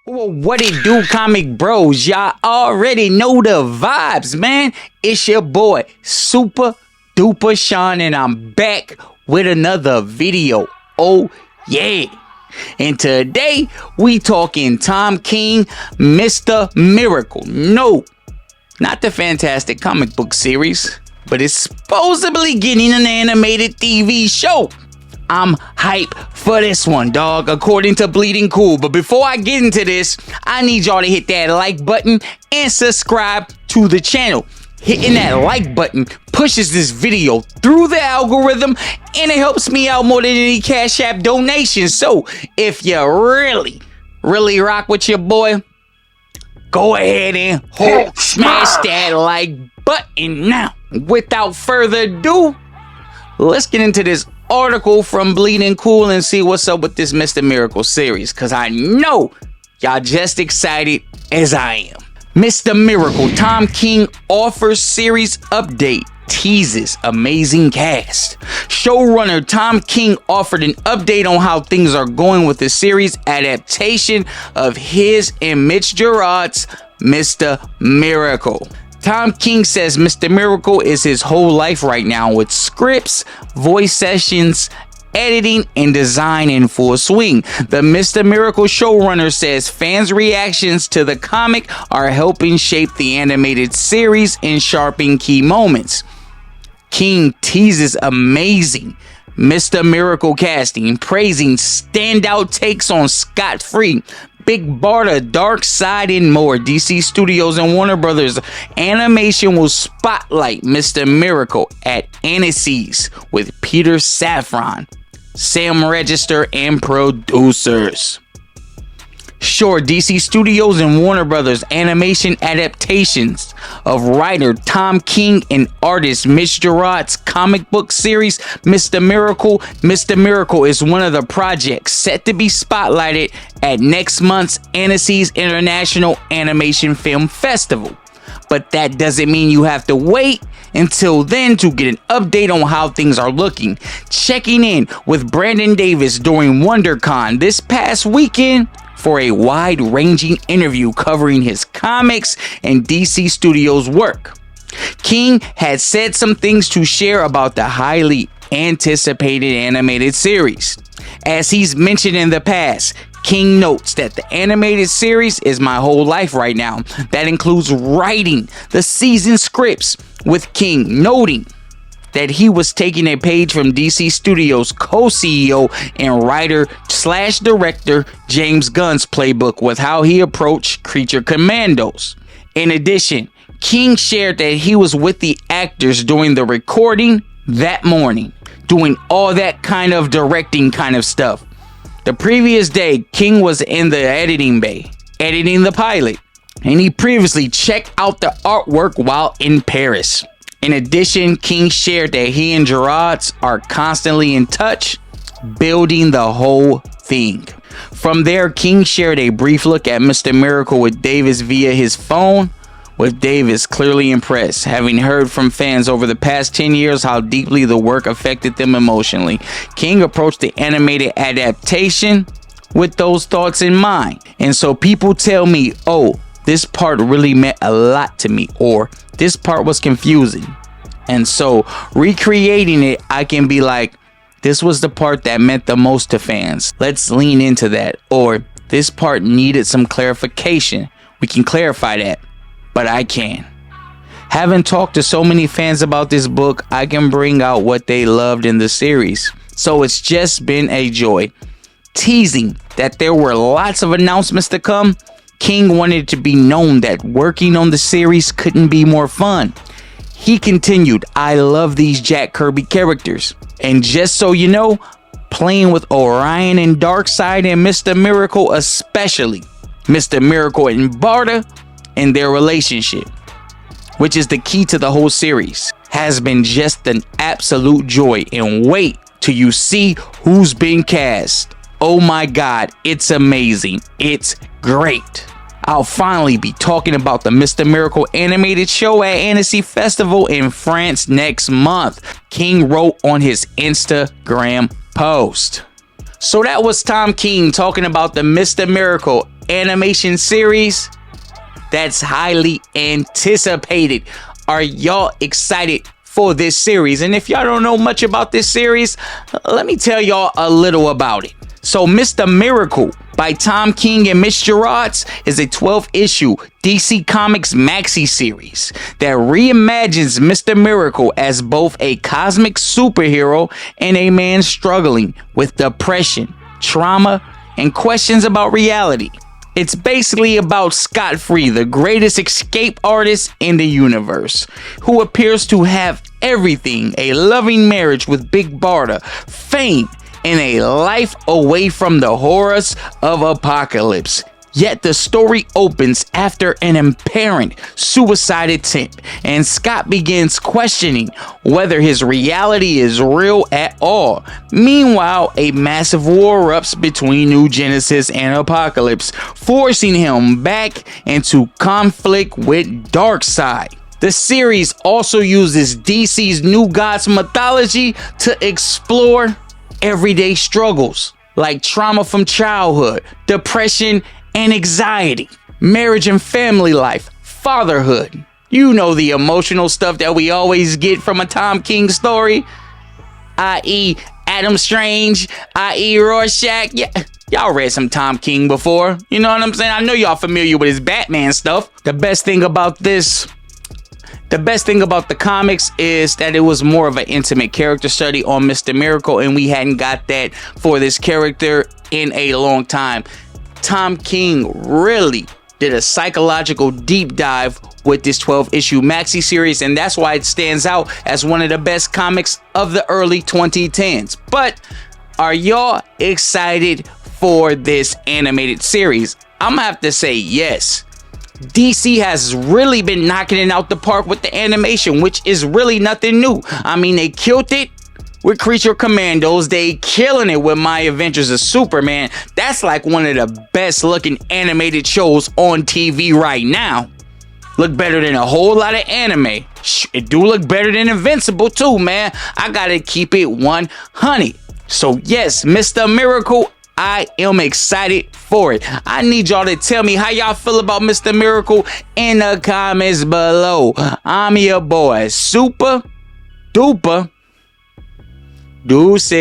Well, what it do, comic bros? Y'all already know the vibes, man. It's your boy, Super Duper Sean, and I'm back with another video. Oh, yeah. And today, we talking Tom King, Mr. Miracle. No, not the fantastic comic book series, but it's supposedly getting an animated TV show. I'm hype for this one, dog, according to Bleeding Cool. But before I get into this, I need y'all to hit that like button and subscribe to the channel. Hitting that like button pushes this video through the algorithm, and it helps me out more than any Cash App donation. So if you really rock with your boy, go ahead and smash that like button now. Without further ado, let's get into this article from Bleeding Cool and see what's up with this Mr. Miracle series, because I know y'all just excited as I am. Mr. Miracle, Tom King offers series update, teases amazing cast. Showrunner Tom King offered an update on how things are going with the series adaptation of his and Mitch Gerads' Mr. Miracle. Tom King says Mr. Miracle is his whole life right now, with scripts, voice sessions, editing, and design in full swing. The Mr. Miracle showrunner says fans' reactions to the comic are helping shape the animated series and sharpen key moments. King teases amazing Mr. Miracle casting, praising standout takes on Scott Free, Big Barda, Darkseid, and more. DC Studios and Warner Brothers Animation will spotlight Mr. Miracle at Annecy's with Peter Safran, Sam Register, and producers. Sure, DC Studios and Warner Brothers Animation adaptations of writer Tom King and artist Mitch Gerads' comic book series Mr. Miracle. Mr. Miracle is one of the projects set to be spotlighted at next month's Annecy's International Animation Film Festival. But that doesn't mean you have to wait until then to get an update on how things are looking. Checking in with Brandon Davis during WonderCon this past weekend for a wide-ranging interview covering his comics and DC Studios work. King had said some things to share about the highly anticipated animated series. As he's mentioned in the past, King notes that the animated series is my whole life right now. That includes writing the season scripts, with King noting that he was taking a page from DC Studios co-CEO and writer/director James Gunn's playbook with how he approached Creature Commandos. In addition, King shared that he was with the actors during the recording that morning, doing all that kind of directing kind of stuff. The previous day, King was in the editing bay, editing the pilot, and he previously checked out the artwork while in Paris. In addition, King shared that he and Gerads are constantly in touch, building the whole thing. From there, King shared a brief look at Mr. Miracle with Davis via his phone, with Davis clearly impressed, having heard from fans over the past 10 years how deeply the work affected them emotionally. King approached the animated adaptation with those thoughts in mind. And so people tell me, oh, this part really meant a lot to me, or this part was confusing. And so recreating it, I can be like, this was the part that meant the most to fans. Let's lean into that. Or this part needed some clarification. We can clarify that, but I can. Having talked to so many fans about this book, I can bring out what they loved in the series. So it's just been a joy. Teasing that there were lots of announcements to come, King wanted it to be known that working on the series couldn't be more fun. He continued, I love these Jack Kirby characters. And just so you know, playing with Orion and Darkseid and Mr. Miracle, especially Mr. Miracle and Barda and their relationship, which is the key to the whole series, has been just an absolute joy. And wait till you see who's being cast. Oh my God, it's amazing. It's great. I'll finally be talking about the Mr. Miracle animated show at Annecy Festival in France next month, King wrote on his Instagram post. So that was Tom King talking about the Mr. Miracle animation series that's highly anticipated. Are y'all excited for this series? And if y'all don't know much about this series, let me tell y'all a little about it. So Mr. Miracle by Tom King and Mitch Gerads is a 12-issue DC Comics maxi series that reimagines Mr. Miracle as both a cosmic superhero and a man struggling with depression, trauma, and questions about reality. It's basically about Scott Free, the greatest escape artist in the universe, who appears to have everything: a loving marriage with Big Barda, fame, and a life away from the horrors of apocalypse. Yet the story opens after an apparent suicide attempt, and Scott begins questioning whether his reality is real at all. Meanwhile, a massive war erupts between New Genesis and Apocalypse, forcing him back into conflict with Darkseid. The series also uses DC's New Gods mythology to explore everyday struggles like trauma from childhood, depression and anxiety, marriage and family life, fatherhood. You know, the emotional stuff that we always get from a Tom King story, i.e. Adam Strange, i.e. Rorschach. Yeah, y'all read some Tom King before. You know what I'm saying? I know y'all familiar with his Batman stuff. The best thing about the comics is that it was more of an intimate character study on Mr. Miracle, and we hadn't got that for this character in a long time. Tom King really did a psychological deep dive with this 12-issue maxi series, and that's why it stands out as one of the best comics of the early 2010s. But are y'all excited for this animated series? I'm gonna have to say yes. DC has really been knocking it out the park with the animation, which is really nothing new. I mean, they killed it with Creature Commandos. They killing it with My Adventures of Superman. That's like one of the best looking animated shows on TV right now. Look better than a whole lot of anime. It do look better than Invincible too, man. I gotta keep it 100. So yes, Mr. Miracle, I am excited for it. I need y'all to tell me how y'all feel about Mr. Miracle in the comments below. I'm your boy, Super Duper Deuces.